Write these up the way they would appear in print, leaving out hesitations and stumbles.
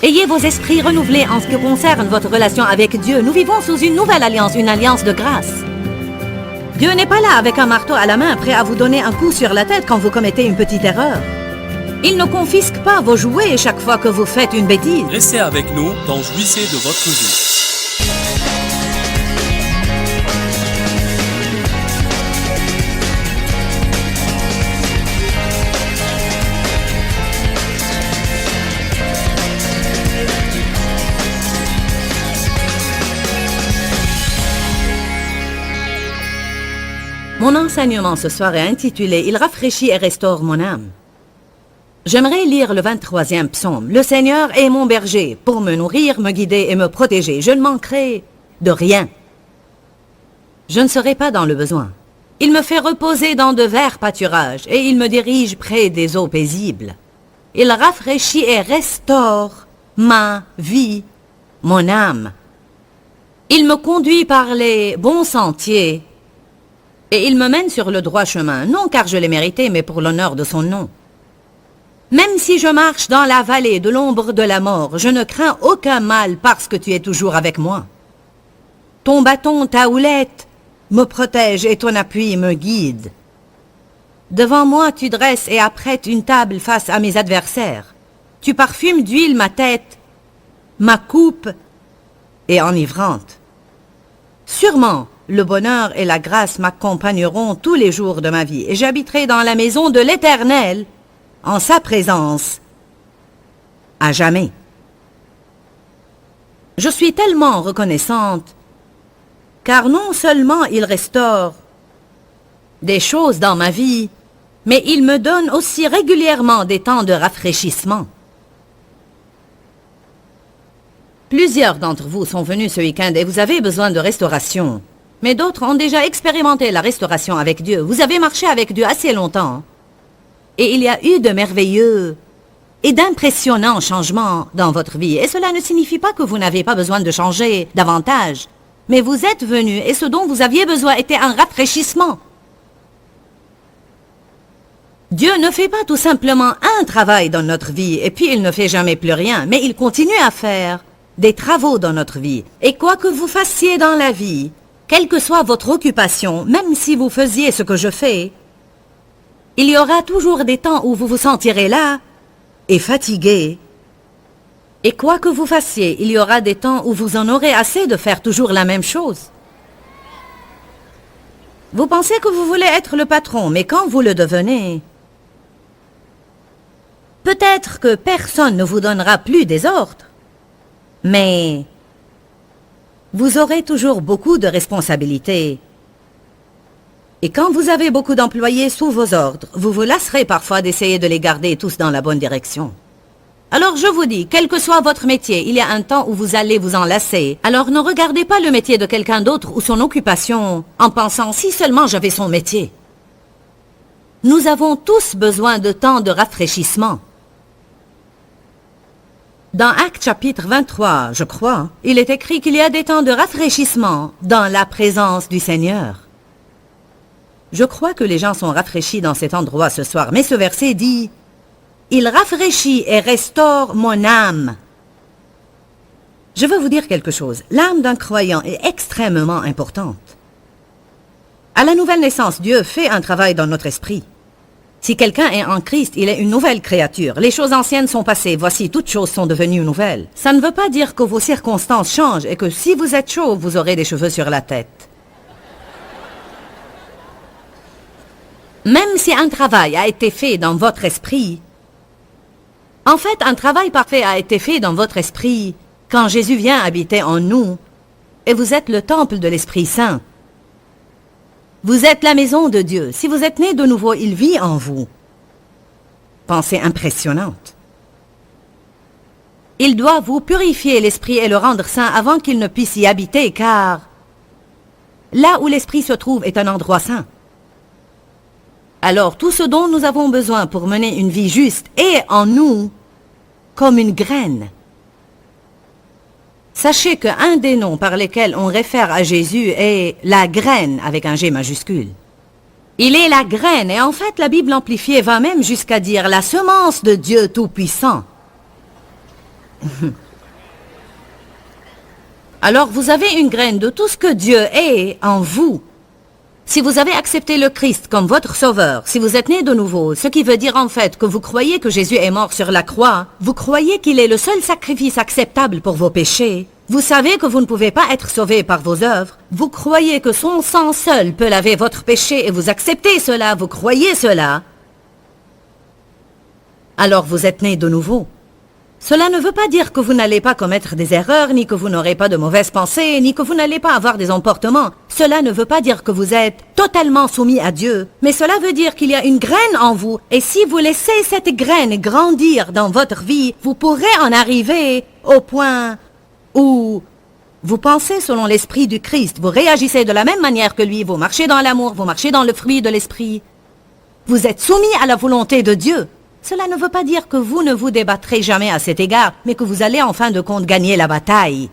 Ayez vos esprits renouvelés en ce qui concerne votre relation avec Dieu. Nous vivons sous une nouvelle alliance, une alliance de grâce. Dieu n'est pas là avec un marteau à la main, prêt à vous donner un coup sur la tête quand vous commettez une petite erreur. Il ne confisque pas vos jouets chaque fois que vous faites une bêtise. Restez avec nous dans Jouissez de votre vie. Mon enseignement ce soir est intitulé « Il rafraîchit et restaure mon âme ». J'aimerais lire le 23e psaume. « Le Seigneur est mon berger, pour me nourrir, me guider et me protéger. Je ne manquerai de rien. Je ne serai pas dans le besoin. Il me fait reposer dans de verts pâturages et il me dirige près des eaux paisibles. Il rafraîchit et restaure ma vie, mon âme. Il me conduit par les bons sentiers. Et il me mène sur le droit chemin, non car je l'ai mérité, mais pour l'honneur de son nom. Même si je marche dans la vallée de l'ombre de la mort, je ne crains aucun mal parce que tu es toujours avec moi. Ton bâton, ta houlette, me protège et ton appui me guide. Devant moi, tu dresses et apprêtes une table face à mes adversaires. Tu parfumes d'huile ma tête, ma coupe est enivrante. Sûrement, le bonheur et la grâce m'accompagneront tous les jours de ma vie, et j'habiterai dans la maison de l'Éternel, en sa présence, à jamais. Je suis tellement reconnaissante, car non seulement il restaure des choses dans ma vie, mais il me donne aussi régulièrement des temps de rafraîchissement. Plusieurs d'entre vous sont venus ce week-end et vous avez besoin de restauration. Mais d'autres ont déjà expérimenté la restauration avec Dieu. Vous avez marché avec Dieu assez longtemps. Et il y a eu de merveilleux et d'impressionnants changements dans votre vie. Et cela ne signifie pas que vous n'avez pas besoin de changer davantage. Mais vous êtes venus et ce dont vous aviez besoin était un rafraîchissement. Dieu ne fait pas tout simplement un travail dans notre vie et puis il ne fait jamais plus rien. Mais il continue à faire des travaux dans notre vie. Et quoi que vous fassiez dans la vie, quelle que soit votre occupation, même si vous faisiez ce que je fais, il y aura toujours des temps où vous vous sentirez là et fatigué. Et quoi que vous fassiez, il y aura des temps où vous en aurez assez de faire toujours la même chose. Vous pensez que vous voulez être le patron, mais quand vous le devenez, peut-être que personne ne vous donnera plus des ordres, mais vous aurez toujours beaucoup de responsabilités. Et quand vous avez beaucoup d'employés sous vos ordres, vous vous lasserez parfois d'essayer de les garder tous dans la bonne direction. Alors je vous dis, quel que soit votre métier, il y a un temps où vous allez vous en lasser. Alors ne regardez pas le métier de quelqu'un d'autre ou son occupation en pensant si seulement j'avais son métier. Nous avons tous besoin de temps de rafraîchissement. Dans Actes chapitre 23, je crois, il est écrit qu'il y a des temps de rafraîchissement dans la présence du Seigneur. Je crois que les gens sont rafraîchis dans cet endroit ce soir, mais ce verset dit « Il rafraîchit et restaure mon âme ». Je veux vous dire quelque chose. L'âme d'un croyant est extrêmement importante. À la nouvelle naissance, Dieu fait un travail dans notre esprit. Si quelqu'un est en Christ, il est une nouvelle créature. Les choses anciennes sont passées, voici, toutes choses sont devenues nouvelles. Ça ne veut pas dire que vos circonstances changent et que si vous êtes chauve, vous aurez des cheveux sur la tête. Même si un travail a été fait dans votre esprit, en fait, un travail parfait a été fait dans votre esprit quand Jésus vient habiter en nous et vous êtes le temple de l'Esprit Saint. Vous êtes la maison de Dieu. Si vous êtes né de nouveau, il vit en vous. Pensée impressionnante. Il doit vous purifier l'esprit et le rendre saint avant qu'il ne puisse y habiter, car là où l'esprit se trouve est un endroit saint. Alors tout ce dont nous avons besoin pour mener une vie juste est en nous comme une graine. Sachez qu'un des noms par lesquels on réfère à Jésus est la graine avec un G majuscule. Il est la graine et en fait la Bible amplifiée va même jusqu'à dire la semence de Dieu Tout-Puissant. Alors vous avez une graine de tout ce que Dieu est en vous. Si vous avez accepté le Christ comme votre sauveur, si vous êtes né de nouveau, ce qui veut dire en fait que vous croyez que Jésus est mort sur la croix, vous croyez qu'il est le seul sacrifice acceptable pour vos péchés, vous savez que vous ne pouvez pas être sauvé par vos œuvres, vous croyez que son sang seul peut laver votre péché et vous acceptez cela, vous croyez cela, alors vous êtes né de nouveau. Cela ne veut pas dire que vous n'allez pas commettre des erreurs, ni que vous n'aurez pas de mauvaises pensées, ni que vous n'allez pas avoir des emportements. Cela ne veut pas dire que vous êtes totalement soumis à Dieu, mais cela veut dire qu'il y a une graine en vous, et si vous laissez cette graine grandir dans votre vie, vous pourrez en arriver au point où vous pensez selon l'esprit du Christ, vous réagissez de la même manière que lui, vous marchez dans l'amour, vous marchez dans le fruit de l'esprit. Vous êtes soumis à la volonté de Dieu. Cela ne veut pas dire que vous ne vous débattrez jamais à cet égard, mais que vous allez en fin de compte gagner la bataille.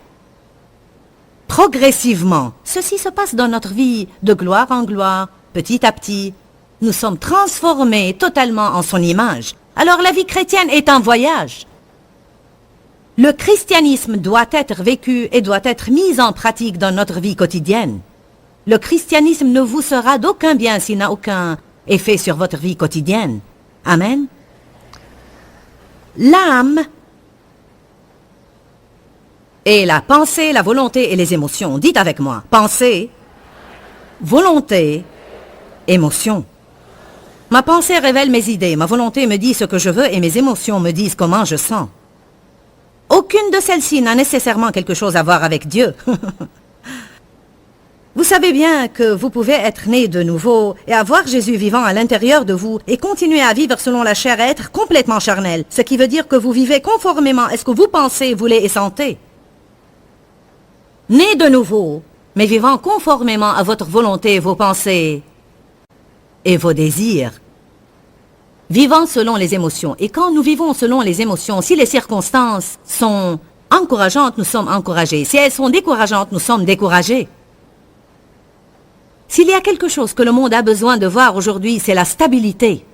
Progressivement, ceci se passe dans notre vie, de gloire en gloire, petit à petit. Nous sommes transformés totalement en son image. Alors la vie chrétienne est un voyage. Le christianisme doit être vécu et doit être mis en pratique dans notre vie quotidienne. Le christianisme ne vous sera d'aucun bien s'il n'a aucun effet sur votre vie quotidienne. Amen. L'âme et la pensée, la volonté et les émotions. Dites avec moi. Pensée, volonté, émotion. Ma pensée révèle mes idées, ma volonté me dit ce que je veux et mes émotions me disent comment je sens. Aucune de celles-ci n'a nécessairement quelque chose à voir avec Dieu. Vous savez bien que vous pouvez être né de nouveau et avoir Jésus vivant à l'intérieur de vous et continuer à vivre selon la chair et être complètement charnel, ce qui veut dire que vous vivez conformément à ce que vous pensez, voulez et sentez. Né de nouveau, mais vivant conformément à votre volonté, vos pensées et vos désirs. Vivant selon les émotions. Et quand nous vivons selon les émotions, si les circonstances sont encourageantes, nous sommes encouragés. Si elles sont décourageantes, nous sommes découragés. S'il y a quelque chose que le monde a besoin de voir aujourd'hui, c'est la stabilité.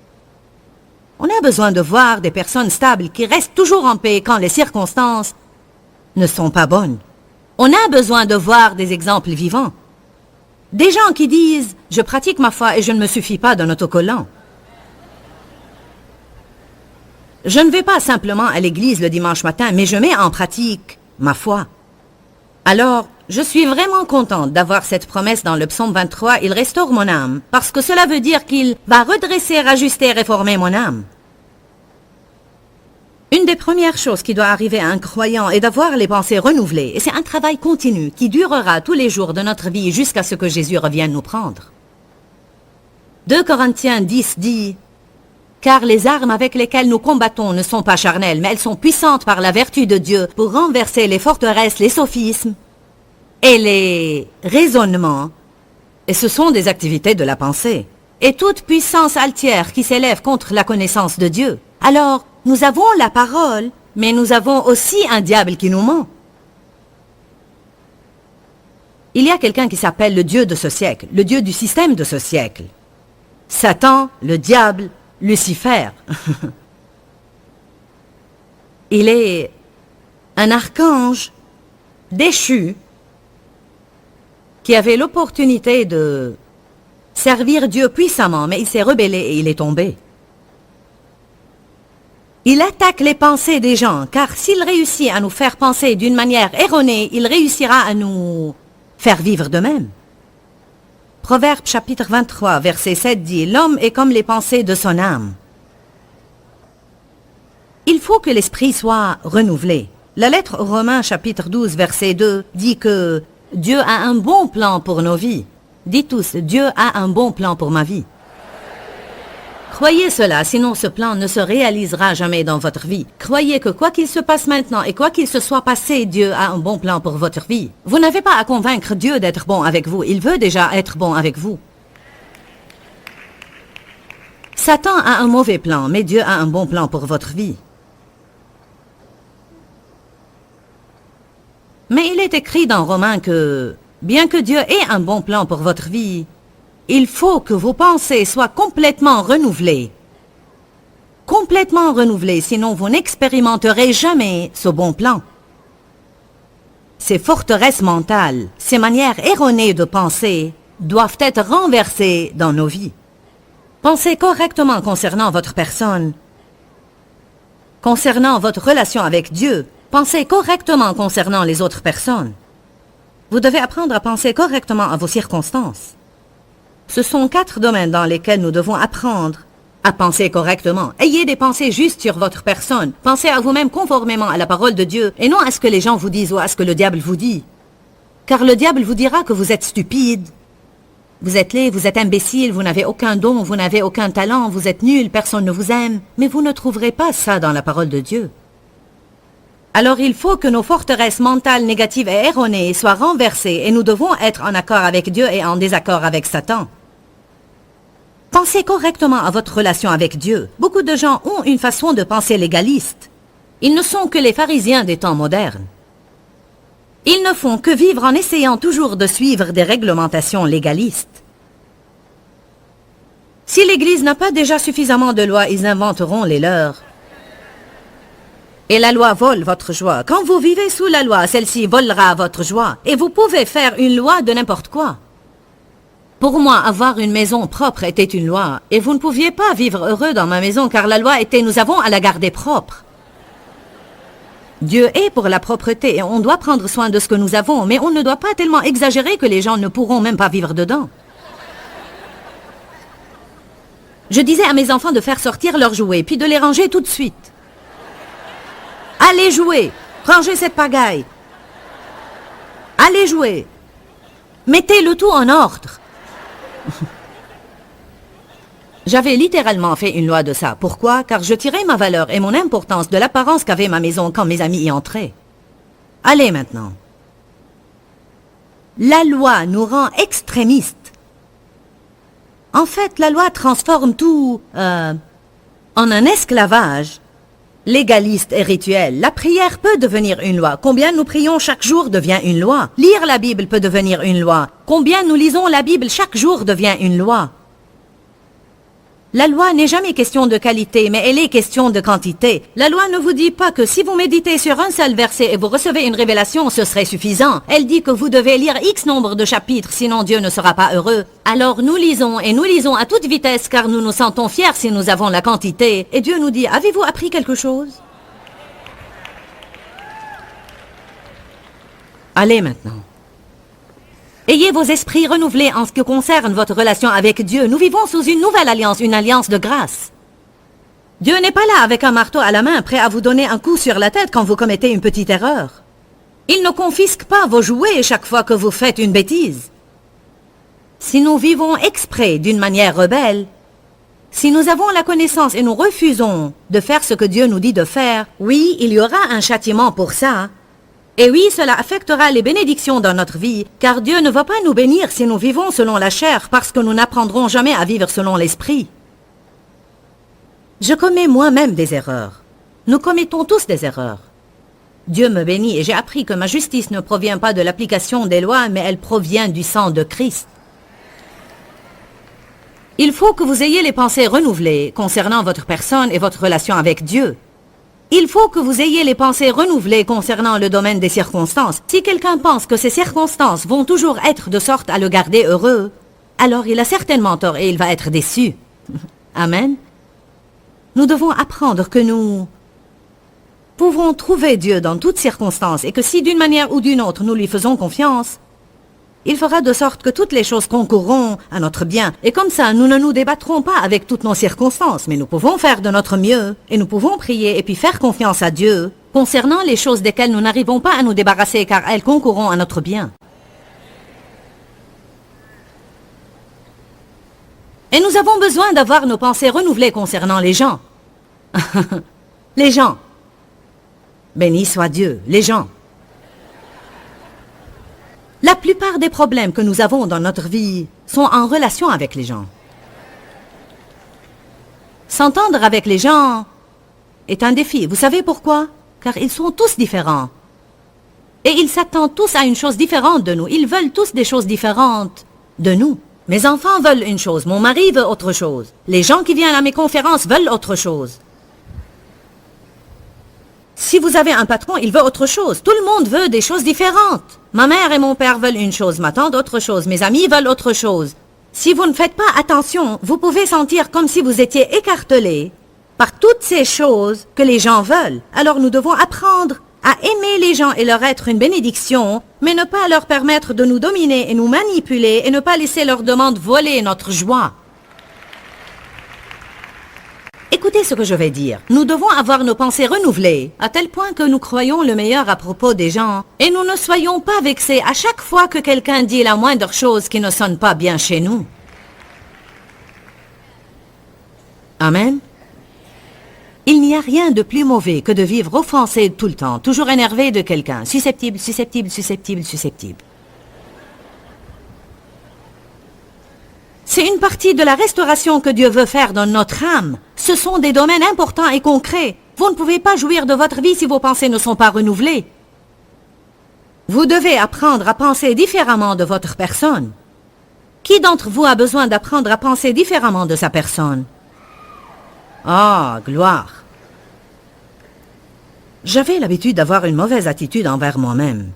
On a besoin de voir des personnes stables qui restent toujours en paix quand les circonstances ne sont pas bonnes. On a besoin de voir des exemples vivants. Des gens qui disent « Je pratique ma foi et je ne me suffis pas d'un autocollant ». Je ne vais pas simplement à l'église le dimanche matin, mais je mets en pratique ma foi. Alors, je suis vraiment contente d'avoir cette promesse dans le psaume 23, « Il restaure mon âme », parce que cela veut dire qu'il va redresser, ajuster, réformer mon âme. Une des premières choses qui doit arriver à un croyant est d'avoir les pensées renouvelées, et c'est un travail continu qui durera tous les jours de notre vie jusqu'à ce que Jésus revienne nous prendre. 2 Corinthiens 10 dit « Car les armes avec lesquelles nous combattons ne sont pas charnelles, mais elles sont puissantes par la vertu de Dieu pour renverser les forteresses, les sophismes et les raisonnements. Et ce sont des activités de la pensée. Et toute puissance altière qui s'élève contre la connaissance de Dieu. Alors, nous avons la parole, mais nous avons aussi un diable qui nous ment. Il y a quelqu'un qui s'appelle le Dieu de ce siècle, le Dieu du système de ce siècle. Satan, le diable, Lucifer. Il est un archange déchu qui avait l'opportunité de servir Dieu puissamment, mais il s'est rebellé et il est tombé. Il attaque les pensées des gens, car s'il réussit à nous faire penser d'une manière erronée, il réussira à nous faire vivre de même. Proverbe chapitre 23, verset 7 dit « L'homme est comme les pensées de son âme ». Il faut que l'esprit soit renouvelé. La lettre aux Romains chapitre 12, verset 2 dit que Dieu a un bon plan pour nos vies. Dites tous, Dieu a un bon plan pour ma vie. Croyez cela, sinon ce plan ne se réalisera jamais dans votre vie. Croyez que quoi qu'il se passe maintenant et quoi qu'il se soit passé, Dieu a un bon plan pour votre vie. Vous n'avez pas à convaincre Dieu d'être bon avec vous, il veut déjà être bon avec vous. Satan a un mauvais plan, mais Dieu a un bon plan pour votre vie. Mais il est écrit dans Romains que, bien que Dieu ait un bon plan pour votre vie, il faut que vos pensées soient complètement renouvelées. complètement renouvelé, sinon vous n'expérimenterez jamais ce bon plan. Ces forteresses mentales, ces manières erronées de penser, doivent être renversées dans nos vies. Pensez correctement concernant votre personne, concernant votre relation avec Dieu. Pensez correctement concernant les autres personnes. Vous devez apprendre à penser correctement à vos circonstances. Ce sont 4 domaines dans lesquels nous devons apprendre à penser correctement. Ayez des pensées justes sur votre personne. Pensez à vous-même conformément à la parole de Dieu et non à ce que les gens vous disent ou à ce que le diable vous dit. Car le diable vous dira que vous êtes stupide, vous êtes laid, vous êtes imbécile, vous n'avez aucun don, vous n'avez aucun talent, vous êtes nul, personne ne vous aime. Mais vous ne trouverez pas ça dans la parole de Dieu. Alors il faut que nos forteresses mentales négatives et erronées soient renversées et nous devons être en accord avec Dieu et en désaccord avec Satan. Pensez correctement à votre relation avec Dieu. Beaucoup de gens ont une façon de penser légaliste. Ils ne sont que les pharisiens des temps modernes. Ils ne font que vivre en essayant toujours de suivre des réglementations légalistes. Si l'Église n'a pas déjà suffisamment de lois, ils inventeront les leurs. Et la loi vole votre joie. Quand vous vivez sous la loi, celle-ci volera votre joie. Et vous pouvez faire une loi de n'importe quoi. Pour moi, avoir une maison propre était une loi. Et vous ne pouviez pas vivre heureux dans ma maison car la loi était « nous avons à la garder propre ». Dieu est pour la propreté et on doit prendre soin de ce que nous avons, mais on ne doit pas tellement exagérer que les gens ne pourront même pas vivre dedans. Je disais à mes enfants de faire sortir leurs jouets, puis de les ranger tout de suite. Allez jouer, rangez cette pagaille. Allez jouer. Mettez le tout en ordre. J'avais littéralement fait une loi de ça. Pourquoi? Car je tirais ma valeur et mon importance de l'apparence qu'avait ma maison quand mes amis y entraient. Allez maintenant. La loi nous rend extrémistes. En fait, la loi transforme tout en un esclavage légaliste et rituel. La prière peut devenir une loi. Combien nous prions chaque jour devient une loi. Lire la Bible peut devenir une loi. Combien nous lisons la Bible chaque jour devient une loi. La loi n'est jamais question de qualité, mais elle est question de quantité. La loi ne vous dit pas que si vous méditez sur un seul verset et vous recevez une révélation, ce serait suffisant. Elle dit que vous devez lire X nombre de chapitres, sinon Dieu ne sera pas heureux. Alors nous lisons, et nous lisons à toute vitesse, car nous nous sentons fiers si nous avons la quantité. Et Dieu nous dit, avez-vous appris quelque chose? Allez maintenant. Ayez vos esprits renouvelés en ce qui concerne votre relation avec Dieu. Nous vivons sous une nouvelle alliance, une alliance de grâce. Dieu n'est pas là avec un marteau à la main, prêt à vous donner un coup sur la tête quand vous commettez une petite erreur. Il ne confisque pas vos jouets chaque fois que vous faites une bêtise. Si nous vivons exprès d'une manière rebelle, si nous avons la connaissance et nous refusons de faire ce que Dieu nous dit de faire, oui, il y aura un châtiment pour ça. Et oui, cela affectera les bénédictions dans notre vie, car Dieu ne va pas nous bénir si nous vivons selon la chair, parce que nous n'apprendrons jamais à vivre selon l'esprit. Je commets moi-même des erreurs. Nous commettons tous des erreurs. Dieu me bénit et j'ai appris que ma justice ne provient pas de l'application des lois, mais elle provient du sang de Christ. Il faut que vous ayez les pensées renouvelées concernant votre personne et votre relation avec Dieu. Il faut que vous ayez les pensées renouvelées concernant le domaine des circonstances. Si quelqu'un pense que ces circonstances vont toujours être de sorte à le garder heureux, alors il a certainement tort et il va être déçu. Amen. Nous devons apprendre que nous pouvons trouver Dieu dans toutes circonstances et que si d'une manière ou d'une autre nous lui faisons confiance, il fera de sorte que toutes les choses concourront à notre bien. Et comme ça, nous ne nous débattrons pas avec toutes nos circonstances, mais nous pouvons faire de notre mieux et nous pouvons prier et puis faire confiance à Dieu concernant les choses desquelles nous n'arrivons pas à nous débarrasser car elles concourront à notre bien. Et nous avons besoin d'avoir nos pensées renouvelées concernant les gens. Les gens. Béni soit Dieu, les gens. La plupart des problèmes que nous avons dans notre vie sont en relation avec les gens. S'entendre avec les gens est un défi. Vous savez pourquoi? Car ils sont tous différents. Et ils s'attendent tous à une chose différente de nous. Ils veulent tous des choses différentes de nous. Mes enfants veulent une chose, mon mari veut autre chose. Les gens qui viennent à mes conférences veulent autre chose. Si vous avez un patron, il veut autre chose. Tout le monde veut des choses différentes. Ma mère et mon père veulent une chose, ma tante autre chose, mes amis veulent autre chose. Si vous ne faites pas attention, vous pouvez sentir comme si vous étiez écartelé par toutes ces choses que les gens veulent. Alors nous devons apprendre à aimer les gens et leur être une bénédiction, mais ne pas leur permettre de nous dominer et nous manipuler et ne pas laisser leurs demandes voler notre joie. Écoutez ce que je vais dire. Nous devons avoir nos pensées renouvelées, à tel point que nous croyons le meilleur à propos des gens, et nous ne soyons pas vexés à chaque fois que quelqu'un dit la moindre chose qui ne sonne pas bien chez nous. Amen. Il n'y a rien de plus mauvais que de vivre offensé tout le temps, toujours énervé de quelqu'un, susceptible, susceptible, susceptible, susceptible. C'est une partie de la restauration que Dieu veut faire dans notre âme. Ce sont des domaines importants et concrets. Vous ne pouvez pas jouir de votre vie si vos pensées ne sont pas renouvelées. Vous devez apprendre à penser différemment de votre personne. Qui d'entre vous a besoin d'apprendre à penser différemment de sa personne? Ah, gloire! J'avais l'habitude d'avoir une mauvaise attitude envers moi-même.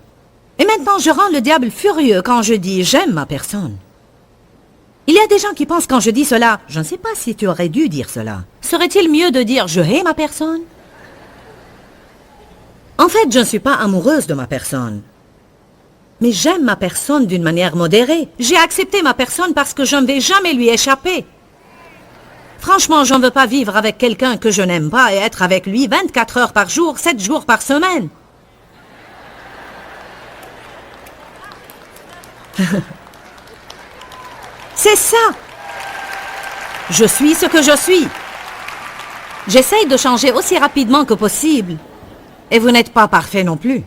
Et maintenant, je rends le diable furieux quand je dis « j'aime ma personne ». Il y a des gens qui pensent quand je dis cela, je ne sais pas si tu aurais dû dire cela. Serait-il mieux de dire je hais ma personne? En fait, je ne suis pas amoureuse de ma personne. Mais j'aime ma personne d'une manière modérée. J'ai accepté ma personne parce que je ne vais jamais lui échapper. Franchement, je ne veux pas vivre avec quelqu'un que je n'aime pas et être avec lui 24 heures par jour, 7 jours par semaine. C'est ça. Je suis ce que je suis. J'essaye de changer aussi rapidement que possible. Et vous n'êtes pas parfait non plus.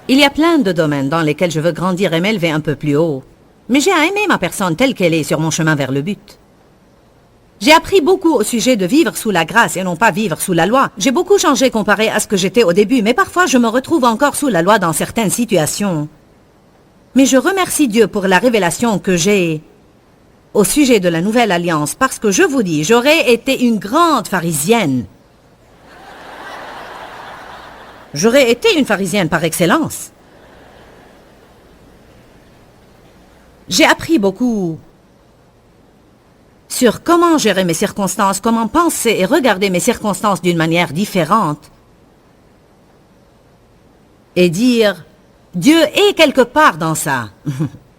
Il y a plein de domaines dans lesquels je veux grandir et m'élever un peu plus haut. Mais j'ai à aimer ma personne telle qu'elle est sur mon chemin vers le but. J'ai appris beaucoup au sujet de vivre sous la grâce et non pas vivre sous la loi. J'ai beaucoup changé comparé à ce que j'étais au début, mais parfois je me retrouve encore sous la loi dans certaines situations. Mais je remercie Dieu pour la révélation que j'ai au sujet de la nouvelle alliance, parce que je vous dis, j'aurais été une grande pharisienne. J'aurais été une pharisienne par excellence. J'ai appris beaucoup sur comment gérer mes circonstances, comment penser et regarder mes circonstances d'une manière différente. Et dire, Dieu est quelque part dans ça.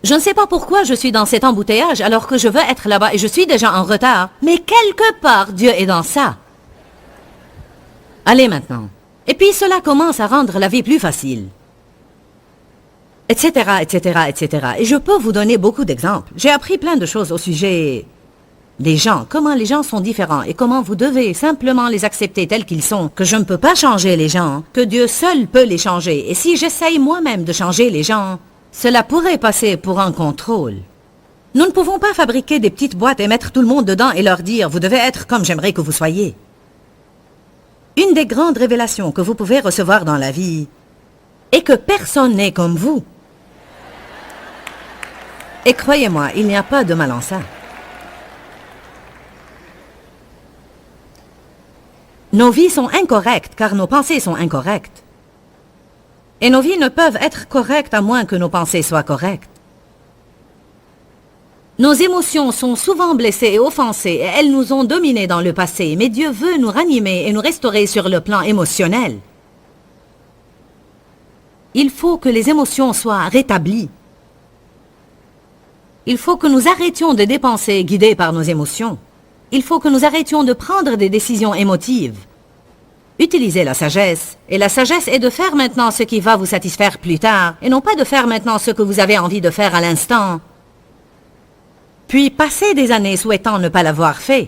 Je ne sais pas pourquoi je suis dans cet embouteillage alors que je veux être là-bas et je suis déjà en retard. Mais quelque part, Dieu est dans ça. Allez maintenant. Et puis cela commence à rendre la vie plus facile. Etc., etc., etc. Et je peux vous donner beaucoup d'exemples. J'ai appris plein de choses au sujet des gens, comment les gens sont différents et comment vous devez simplement les accepter tels qu'ils sont, que je ne peux pas changer les gens, que Dieu seul peut les changer. Et si j'essaye moi-même de changer les gens, cela pourrait passer pour un contrôle. Nous ne pouvons pas fabriquer des petites boîtes et mettre tout le monde dedans et leur dire « Vous devez être comme j'aimerais que vous soyez ». Une des grandes révélations que vous pouvez recevoir dans la vie est que personne n'est comme vous. Et croyez-moi, il n'y a pas de mal en ça. Nos vies sont incorrectes car nos pensées sont incorrectes. Et nos vies ne peuvent être correctes à moins que nos pensées soient correctes. Nos émotions sont souvent blessées et offensées et elles nous ont dominés dans le passé, mais Dieu veut nous ranimer et nous restaurer sur le plan émotionnel. Il faut que les émotions soient rétablies. Il faut que nous arrêtions de dépenser guidés par nos émotions. Il faut que nous arrêtions de prendre des décisions émotives. Utilisez la sagesse. Et la sagesse est de faire maintenant ce qui va vous satisfaire plus tard, et non pas de faire maintenant ce que vous avez envie de faire à l'instant. Puis passer des années souhaitant ne pas l'avoir fait.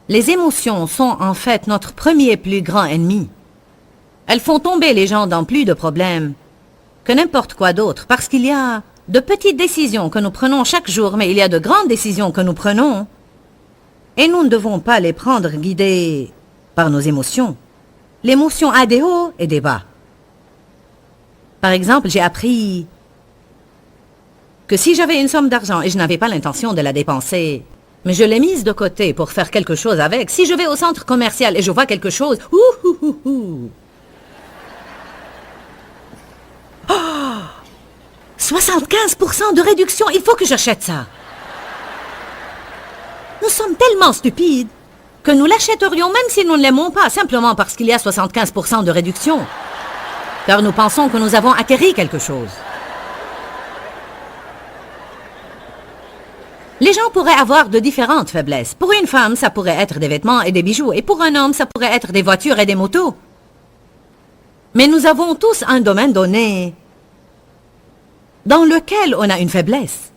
Les émotions sont en fait notre premier plus grand ennemi. Elles font tomber les gens dans plus de problèmes que n'importe quoi d'autre, parce qu'il y a de petites décisions que nous prenons chaque jour, mais il y a de grandes décisions que nous prenons, et nous ne devons pas les prendre guidées par nos émotions. L'émotion a des hauts et des bas. Par exemple, j'ai appris que si j'avais une somme d'argent et je n'avais pas l'intention de la dépenser, mais je l'ai mise de côté pour faire quelque chose avec, si je vais au centre commercial et je vois quelque chose, 75% de réduction, il faut que j'achète ça. Nous sommes tellement stupides que nous l'achèterions même si nous ne l'aimons pas, simplement parce qu'il y a 75% de réduction. Car nous pensons que nous avons acquéri quelque chose. Les gens pourraient avoir de différentes faiblesses. Pour une femme, ça pourrait être des vêtements et des bijoux. Et pour un homme, ça pourrait être des voitures et des motos. Mais nous avons tous un domaine donné dans lequel on a une faiblesse.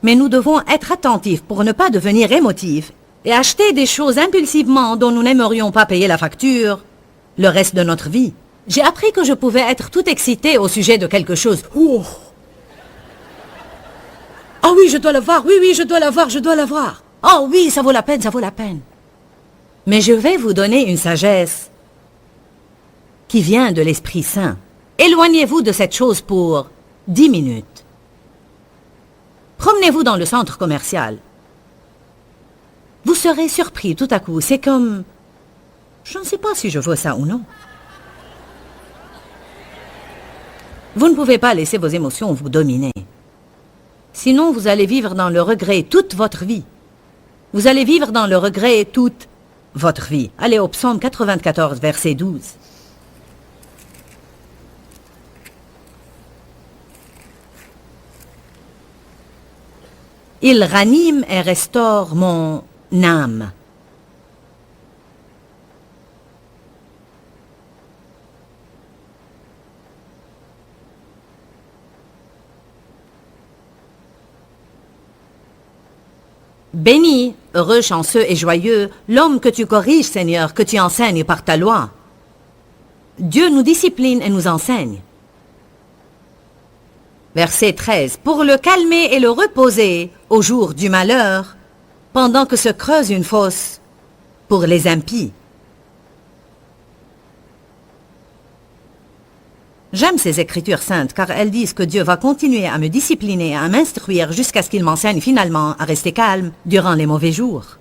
Mais nous devons être attentifs pour ne pas devenir émotifs et acheter des choses impulsivement dont nous n'aimerions pas payer la facture le reste de notre vie. J'ai appris que je pouvais être tout excitée au sujet de quelque chose. Oh. Ah oui, je dois l'avoir, oui, je dois l'avoir, je dois l'avoir. Oh oui, ça vaut la peine, ça vaut la peine. Mais je vais vous donner une sagesse qui vient de l'Esprit Saint. Éloignez-vous de cette chose pour 10 minutes. Promenez-vous dans le centre commercial. Vous serez surpris tout à coup. C'est comme... Je ne sais pas si je veux ça ou non. Vous ne pouvez pas laisser vos émotions vous dominer. Sinon, vous allez vivre dans le regret toute votre vie. Vous allez vivre dans le regret toute votre vie. Allez au psaume 94, verset 12. Il ranime et restaure mon âme. Béni, heureux, chanceux et joyeux, l'homme que tu corriges, Seigneur, que tu enseignes par ta loi. Dieu nous discipline et nous enseigne. Verset 13. Pour le calmer et le reposer au jour du malheur, pendant que se creuse une fosse pour les impies. J'aime ces écritures saintes car elles disent que Dieu va continuer à me discipliner et à m'instruire jusqu'à ce qu'il m'enseigne finalement à rester calme durant les mauvais jours.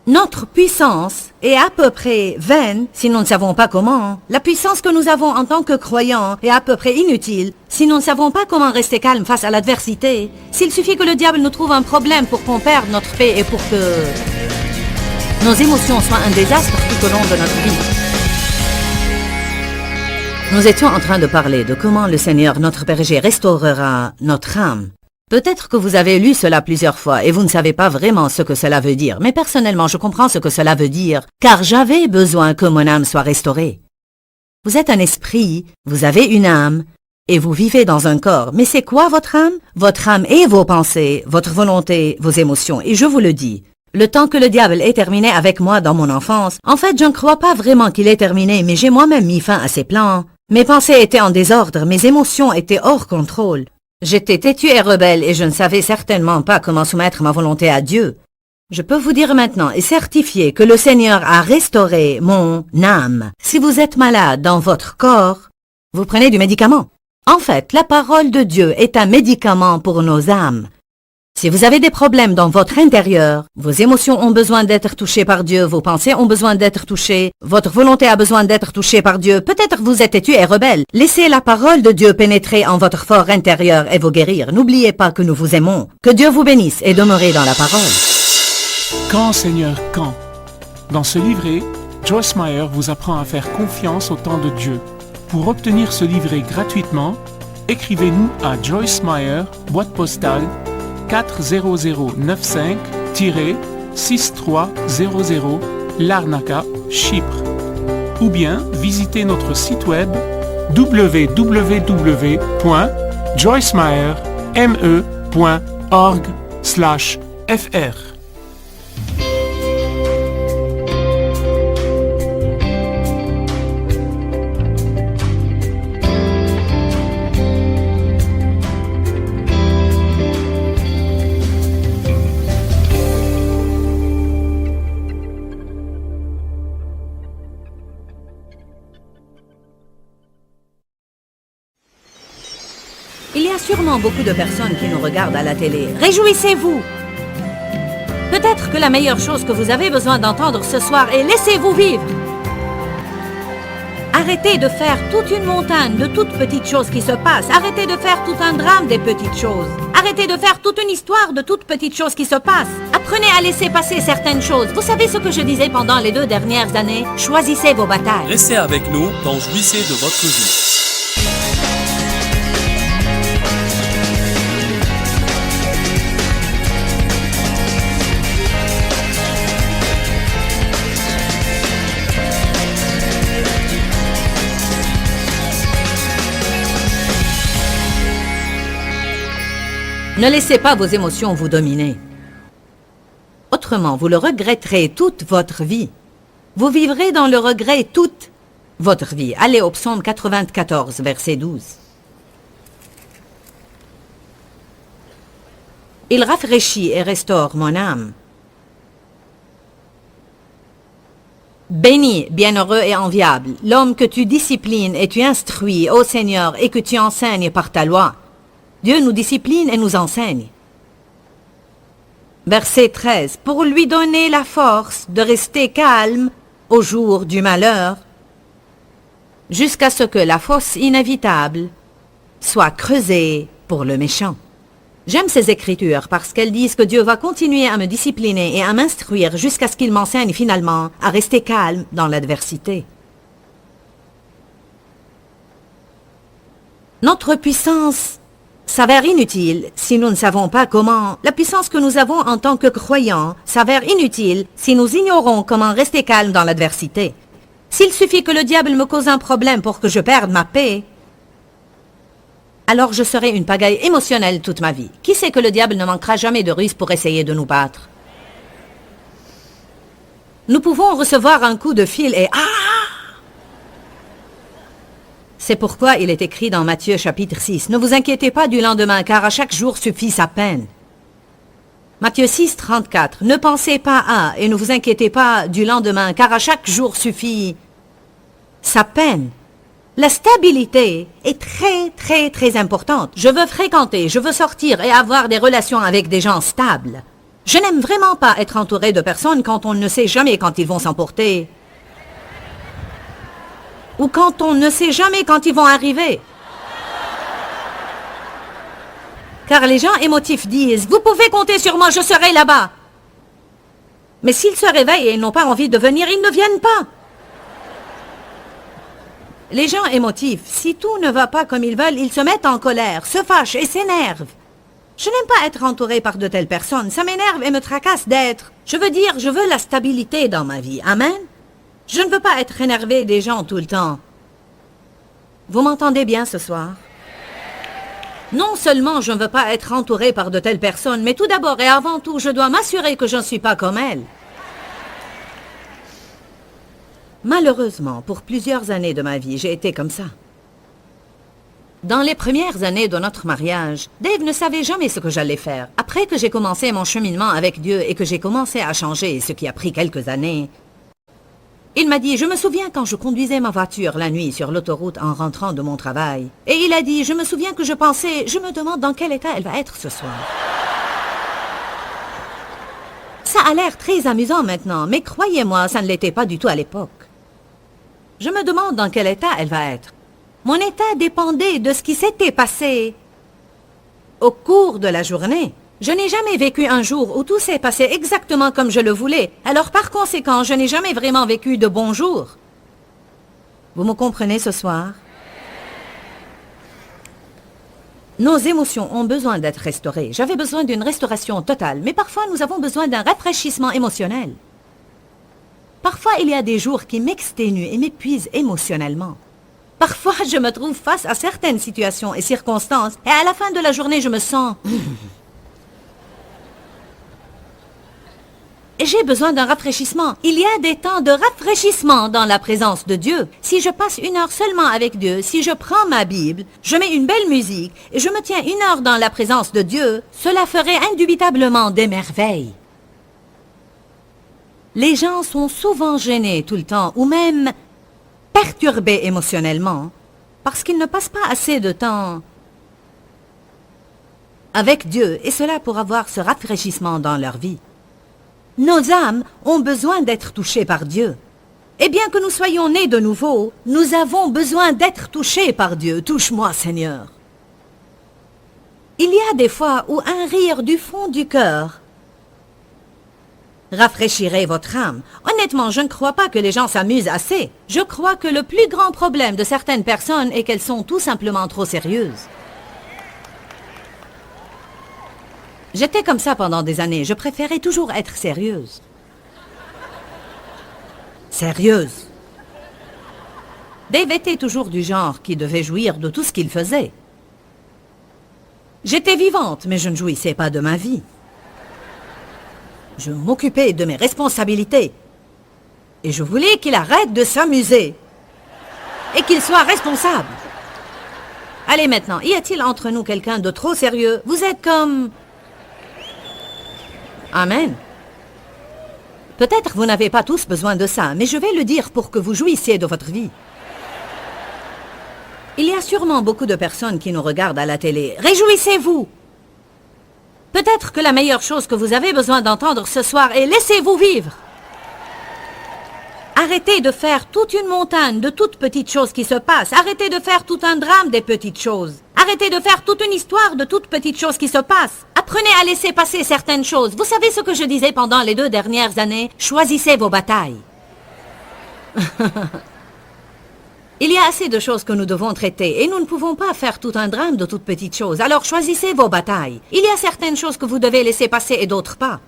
Notre puissance est à peu près vaine si nous ne savons pas comment. La puissance que nous avons en tant que croyants est à peu près inutile si nous ne savons pas comment rester calme face à l'adversité. S'il suffit que le diable nous trouve un problème pour qu'on perde notre paix et pour que nos émotions soient un désastre tout au long de notre vie. Nous étions en train de parler de comment le Seigneur, notre berger, restaurera notre âme. Peut-être que vous avez lu cela plusieurs fois et vous ne savez pas vraiment ce que cela veut dire. Mais personnellement, je comprends ce que cela veut dire, car j'avais besoin que mon âme soit restaurée. Vous êtes un esprit, vous avez une âme, et vous vivez dans un corps. Mais c'est quoi votre âme? Votre âme est vos pensées, votre volonté, vos émotions. Et je vous le dis, le temps que le diable ait terminé avec moi dans mon enfance, en fait, je ne crois pas vraiment qu'il ait terminé, mais j'ai moi-même mis fin à ses plans. Mes pensées étaient en désordre, mes émotions étaient hors contrôle. J'étais têtue et rebelle et je ne savais certainement pas comment soumettre ma volonté à Dieu. Je peux vous dire maintenant et certifier que le Seigneur a restauré mon âme. Si vous êtes malade dans votre corps, vous prenez du médicament. En fait, la parole de Dieu est un médicament pour nos âmes. Si vous avez des problèmes dans votre intérieur, vos émotions ont besoin d'être touchées par Dieu, vos pensées ont besoin d'être touchées, votre volonté a besoin d'être touchée par Dieu, peut-être vous êtes têtu et rebelle. Laissez la parole de Dieu pénétrer en votre fort intérieur et vous guérir. N'oubliez pas que nous vous aimons. Que Dieu vous bénisse et demeurez dans la parole. Quand, Seigneur, quand? Dans ce livret, Joyce Meyer vous apprend à faire confiance au temps de Dieu. Pour obtenir ce livret gratuitement, écrivez-nous à Joyce Meyer, boîte postale 40095-6300 Larnaca, Chypre. Ou bien visitez notre site web www.joycemeyer.org/fr. Il y a sûrement beaucoup de personnes qui nous regardent à la télé. Réjouissez-vous! Peut-être que la meilleure chose que vous avez besoin d'entendre ce soir est « Laissez-vous vivre ». Arrêtez de faire toute une montagne de toutes petites choses qui se passent. Arrêtez de faire tout un drame des petites choses. Arrêtez de faire toute une histoire de toutes petites choses qui se passent. Apprenez à laisser passer certaines choses. Vous savez ce que je disais pendant les 2 dernières années? Choisissez vos batailles. Restez avec nous dans Jouissez de votre vie. Ne laissez pas vos émotions vous dominer. Autrement, vous le regretterez toute votre vie. Vous vivrez dans le regret toute votre vie. Allez au psaume 94, verset 12. Il rafraîchit et restaure mon âme. Béni, bienheureux et enviable, l'homme que tu disciplines et tu instruis, ô Seigneur, et que tu enseignes par ta loi. Dieu nous discipline et nous enseigne. Verset 13. Pour lui donner la force de rester calme au jour du malheur, jusqu'à ce que la fosse inévitable soit creusée pour le méchant. J'aime ces écritures parce qu'elles disent que Dieu va continuer à me discipliner et à m'instruire jusqu'à ce qu'il m'enseigne finalement à rester calme dans l'adversité. Notre puissance s'avère inutile si nous ne savons pas comment. La puissance que nous avons en tant que croyants s'avère inutile si nous ignorons comment rester calme dans l'adversité. S'il suffit que le diable me cause un problème pour que je perde ma paix, alors je serai une pagaille émotionnelle toute ma vie. Qui sait que le diable ne manquera jamais de ruse pour essayer de nous battre? Nous pouvons recevoir un coup de fil et « Ah !» C'est pourquoi il est écrit dans Matthieu chapitre 6, « Ne vous inquiétez pas du lendemain, car à chaque jour suffit sa peine. » Matthieu 6, 34, « Ne pensez pas à et ne vous inquiétez pas du lendemain, car à chaque jour suffit sa peine. » La stabilité est très, très, très importante. Je veux fréquenter, je veux sortir et avoir des relations avec des gens stables. Je n'aime vraiment pas être entouré de personnes quand on ne sait jamais quand ils vont s'emporter. Ou quand on ne sait jamais quand ils vont arriver. Car les gens émotifs disent « Vous pouvez compter sur moi, je serai là-bas. » Mais s'ils se réveillent et ils n'ont pas envie de venir, ils ne viennent pas. Les gens émotifs, si tout ne va pas comme ils veulent, ils se mettent en colère, se fâchent et s'énervent. Je n'aime pas être entouré par de telles personnes. Ça m'énerve et me tracasse d'être. Je veux dire, je veux la stabilité dans ma vie. Amen. Je ne veux pas être énervé des gens tout le temps. Vous m'entendez bien ce soir? Non seulement je ne veux pas être entouré par de telles personnes, mais tout d'abord et avant tout, je dois m'assurer que je ne suis pas comme elles. Malheureusement, pour plusieurs années de ma vie, j'ai été comme ça. Dans les premières années de notre mariage, Dave ne savait jamais ce que j'allais faire. Après que j'ai commencé mon cheminement avec Dieu et que j'ai commencé à changer, ce qui a pris quelques années, il m'a dit, je me souviens quand je conduisais ma voiture la nuit sur l'autoroute en rentrant de mon travail. Et il a dit, je me souviens que je pensais, je me demande dans quel état elle va être ce soir. Ça a l'air très amusant maintenant, mais croyez-moi, ça ne l'était pas du tout à l'époque. Je me demande dans quel état elle va être. Mon état dépendait de ce qui s'était passé au cours de la journée. Je n'ai jamais vécu un jour où tout s'est passé exactement comme je le voulais. Alors par conséquent, je n'ai jamais vraiment vécu de bons jours. Vous me comprenez ce soir? Nos émotions ont besoin d'être restaurées. J'avais besoin d'une restauration totale, mais parfois nous avons besoin d'un rafraîchissement émotionnel. Parfois, il y a des jours qui m'exténuent et m'épuisent émotionnellement. Parfois, je me trouve face à certaines situations et circonstances, et à la fin de la journée, je me sens... Et j'ai besoin d'un rafraîchissement. Il y a des temps de rafraîchissement dans la présence de Dieu. Si je passe 1 heure seulement avec Dieu, si je prends ma Bible, je mets une belle musique et je me tiens 1 heure dans la présence de Dieu, cela ferait indubitablement des merveilles. Les gens sont souvent gênés tout le temps ou même perturbés émotionnellement parce qu'ils ne passent pas assez de temps avec Dieu, et cela pour avoir ce rafraîchissement dans leur vie. Nos âmes ont besoin d'être touchées par Dieu. Et bien que nous soyons nés de nouveau, nous avons besoin d'être touchés par Dieu. Touche-moi, Seigneur. Il y a des fois où un rire du fond du cœur rafraîchirait votre âme. Honnêtement, je ne crois pas que les gens s'amusent assez. Je crois que le plus grand problème de certaines personnes est qu'elles sont tout simplement trop sérieuses. J'étais comme ça pendant des années. Je préférais toujours être sérieuse. Sérieuse. Dave était toujours du genre qui devait jouir de tout ce qu'il faisait. J'étais vivante, mais je ne jouissais pas de ma vie. Je m'occupais de mes responsabilités. Et je voulais qu'il arrête de s'amuser. Et qu'il soit responsable. Allez maintenant, y a-t-il entre nous quelqu'un de trop sérieux? Vous êtes comme... Amen. Peut-être vous n'avez pas tous besoin de ça, mais je vais le dire pour que vous jouissiez de votre vie. Il y a sûrement beaucoup de personnes qui nous regardent à la télé. Réjouissez-vous! Peut-être que la meilleure chose que vous avez besoin d'entendre ce soir est « Laissez-vous vivre ». Arrêtez de faire toute une montagne de toutes petites choses qui se passent. Arrêtez de faire tout un drame des petites choses. Arrêtez de faire toute une histoire de toutes petites choses qui se passent. Apprenez à laisser passer certaines choses. Vous savez ce que je disais pendant les 2 dernières années? Choisissez vos batailles. Il y a assez de choses que nous devons traiter et nous ne pouvons pas faire tout un drame de toutes petites choses. Alors choisissez vos batailles. Il y a certaines choses que vous devez laisser passer et d'autres pas.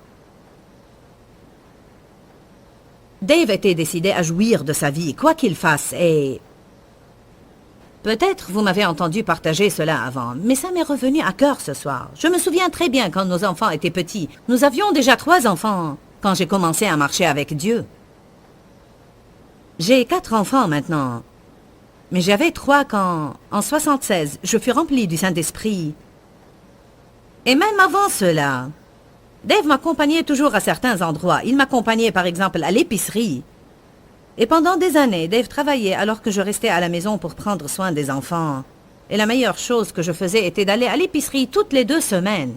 Dave était décidé à jouir de sa vie, quoi qu'il fasse, et... Peut-être vous m'avez entendu partager cela avant, mais ça m'est revenu à cœur ce soir. Je me souviens très bien quand nos enfants étaient petits. Nous avions déjà 3 enfants quand j'ai commencé à marcher avec Dieu. J'ai 4 enfants maintenant. Mais j'avais 3 quand, en 76, je fus rempli du Saint-Esprit. Et même avant cela, Dave m'accompagnait toujours à certains endroits. Il m'accompagnait par exemple à l'épicerie. Et pendant des années, Dave travaillait alors que je restais à la maison pour prendre soin des enfants. Et la meilleure chose que je faisais était d'aller à l'épicerie toutes les 2 semaines.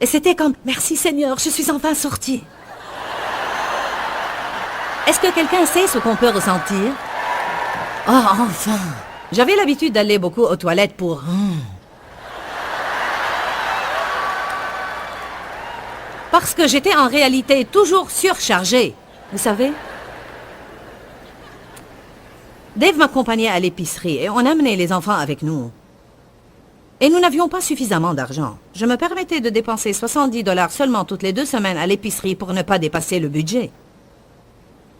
Et c'était comme « Merci Seigneur, je suis enfin sortie ». Est-ce que quelqu'un sait ce qu'on peut ressentir? Oh, enfin! J'avais l'habitude d'aller beaucoup aux toilettes pour... Parce que j'étais en réalité toujours surchargée. Vous savez? Dave m'accompagnait à l'épicerie et on amenait les enfants avec nous. Et nous n'avions pas suffisamment d'argent. Je me permettais de dépenser 70 $ seulement toutes les 2 semaines à l'épicerie pour ne pas dépasser le budget.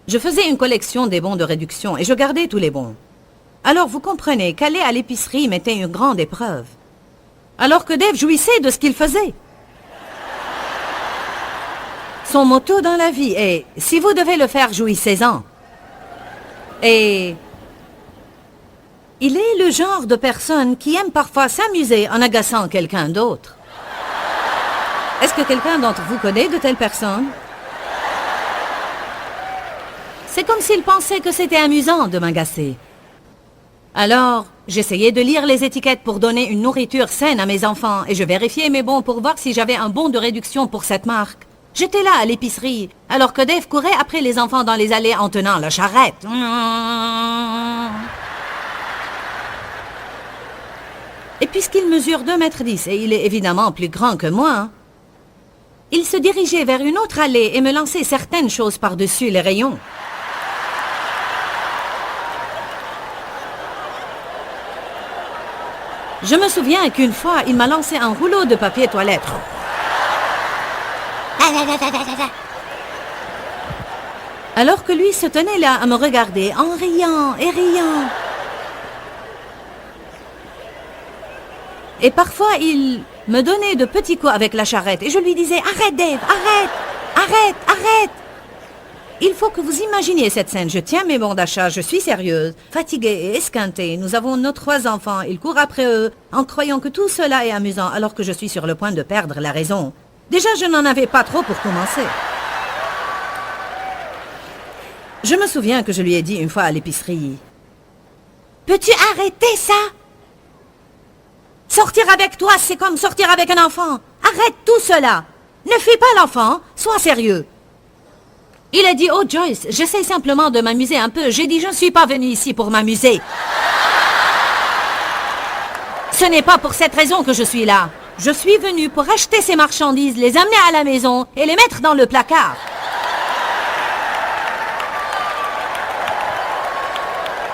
Je faisais une collection des bons de réduction et je gardais tous les bons. Alors vous comprenez qu'aller à l'épicerie m'était une grande épreuve. Alors que Dave jouissait de ce qu'il faisait. Son motto dans la vie est « Si vous devez le faire, jouissez-en ». Et il est le genre de personne qui aime parfois s'amuser en agaçant quelqu'un d'autre. Est-ce que quelqu'un d'entre vous connaît de telles personnes? C'est comme s'il pensait que c'était amusant de m'agacer. Alors, j'essayais de lire les étiquettes pour donner une nourriture saine à mes enfants et je vérifiais mes bons pour voir si j'avais un bon de réduction pour cette marque. J'étais là à l'épicerie, alors que Dave courait après les enfants dans les allées en tenant la charrette. Et puisqu'il mesure 2,10 m et il est évidemment plus grand que moi, il se dirigeait vers une autre allée et me lançait certaines choses par-dessus les rayons. Je me souviens qu'une fois, il m'a lancé un rouleau de papier toilette. Alors que lui se tenait là à me regarder en riant et riant. Et parfois, il me donnait de petits coups avec la charrette et je lui disais « Arrête Dave, arrête, arrête, arrête !» Il faut que vous imaginiez cette scène. Je tiens mes bons d'achat, je suis sérieuse, fatiguée et esquintée. Nous avons nos 3 enfants, il court après eux en croyant que tout cela est amusant alors que je suis sur le point de perdre la raison. Déjà, je n'en avais pas trop pour commencer. Je me souviens que je lui ai dit une fois à l'épicerie « Peux-tu arrêter ça? Sortir avec toi, c'est comme sortir avec un enfant. Arrête tout cela. Ne fais pas l'enfant, sois sérieux. Il a dit, oh Joyce, j'essaie simplement de m'amuser un peu. J'ai dit, je ne suis pas venu ici pour m'amuser. Ce n'est pas pour cette raison que je suis là. Je suis venu pour acheter ces marchandises, les amener à la maison et les mettre dans le placard.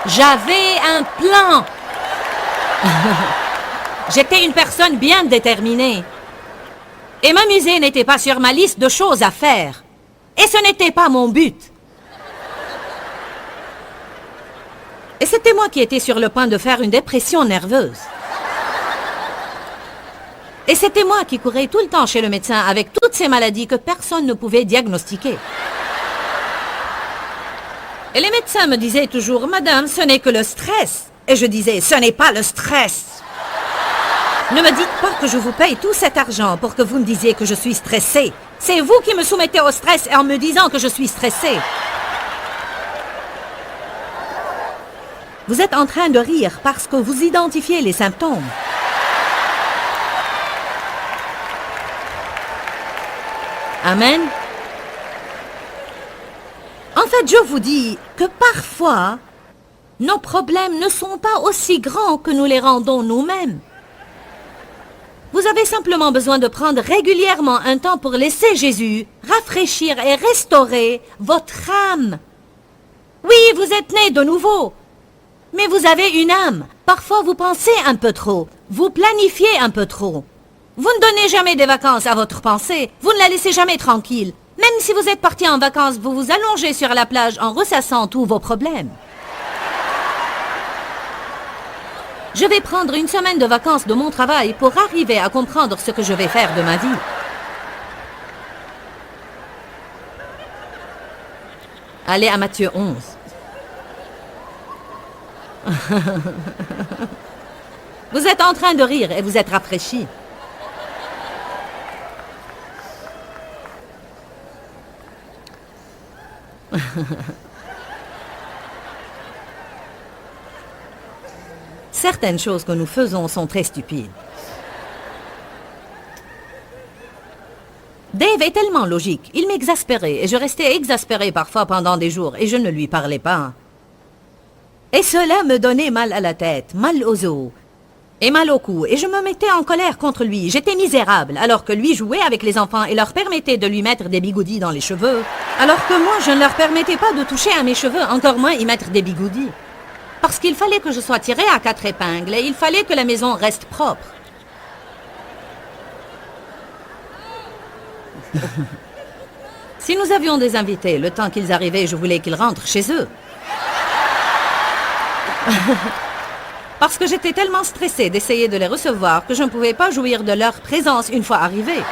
J'avais un plan. J'étais une personne bien déterminée. Et m'amuser n'était pas sur ma liste de choses à faire. Et ce n'était pas mon but. Et c'était moi qui étais sur le point de faire une dépression nerveuse. Et c'était moi qui courais tout le temps chez le médecin avec toutes ces maladies que personne ne pouvait diagnostiquer. Et les médecins me disaient toujours, Madame, ce n'est que le stress. Et je disais, ce n'est pas le stress. Ne me dites pas que je vous paye tout cet argent pour que vous me disiez que je suis stressée. C'est vous qui me soumettez au stress en me disant que je suis stressée. Vous êtes en train de rire parce que vous identifiez les symptômes. Amen. En fait, je vous dis que parfois, nos problèmes ne sont pas aussi grands que nous les rendons nous-mêmes. Vous avez simplement besoin de prendre régulièrement un temps pour laisser Jésus rafraîchir et restaurer votre âme. Oui, vous êtes né de nouveau, mais vous avez une âme. Parfois, vous pensez un peu trop, vous planifiez un peu trop. Vous ne donnez jamais des vacances à votre pensée, vous ne la laissez jamais tranquille. Même si vous êtes parti en vacances, vous vous allongez sur la plage en ressassant tous vos problèmes. Je vais prendre une semaine de vacances de mon travail pour arriver à comprendre ce que je vais faire de ma vie. Allez à Matthieu 11. Vous êtes en train de rire et vous êtes rafraîchis. Certaines choses que nous faisons sont très stupides. Dave est tellement logique, il m'exaspérait et je restais exaspérée parfois pendant des jours et je ne lui parlais pas. Et cela me donnait mal à la tête, mal aux os et mal au cou et je me mettais en colère contre lui. J'étais misérable alors que lui jouait avec les enfants et leur permettait de lui mettre des bigoudis dans les cheveux. Alors que moi, je ne leur permettais pas de toucher à mes cheveux, encore moins y mettre des bigoudis. Parce qu'il fallait que je sois tirée à 4 épingles et il fallait que la maison reste propre. Si nous avions des invités, le temps qu'ils arrivaient, je voulais qu'ils rentrent chez eux. Parce que j'étais tellement stressée d'essayer de les recevoir que je ne pouvais pas jouir de leur présence une fois arrivés.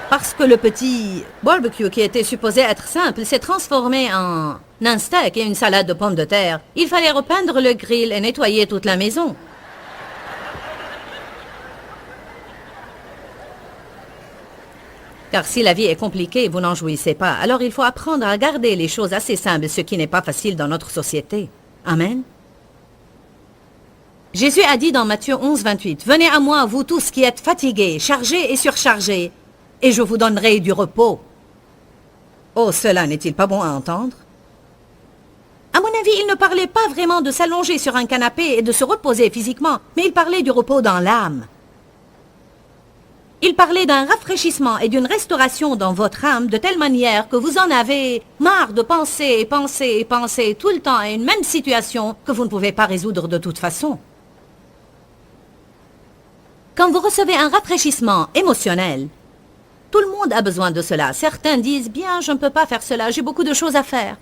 Parce que le petit barbecue qui était supposé être simple s'est transformé en un steak et une salade de pommes de terre. Il fallait repeindre le grill et nettoyer toute la maison. Car si la vie est compliquée, vous n'en jouissez pas. Alors il faut apprendre à garder les choses assez simples, ce qui n'est pas facile dans notre société. Amen. Jésus a dit dans Matthieu 11, 28, « Venez à moi, vous tous qui êtes fatigués, chargés et surchargés, et je vous donnerai du repos. » Oh, cela n'est-il pas bon à entendre? À mon avis, il ne parlait pas vraiment de s'allonger sur un canapé et de se reposer physiquement, mais il parlait du repos dans l'âme. Il parlait d'un rafraîchissement et d'une restauration dans votre âme de telle manière que vous en avez marre de penser et penser et penser tout le temps à une même situation que vous ne pouvez pas résoudre de toute façon. Quand vous recevez un rafraîchissement émotionnel, tout le monde a besoin de cela. Certains disent « Bien, je ne peux pas faire cela, j'ai beaucoup de choses à faire. »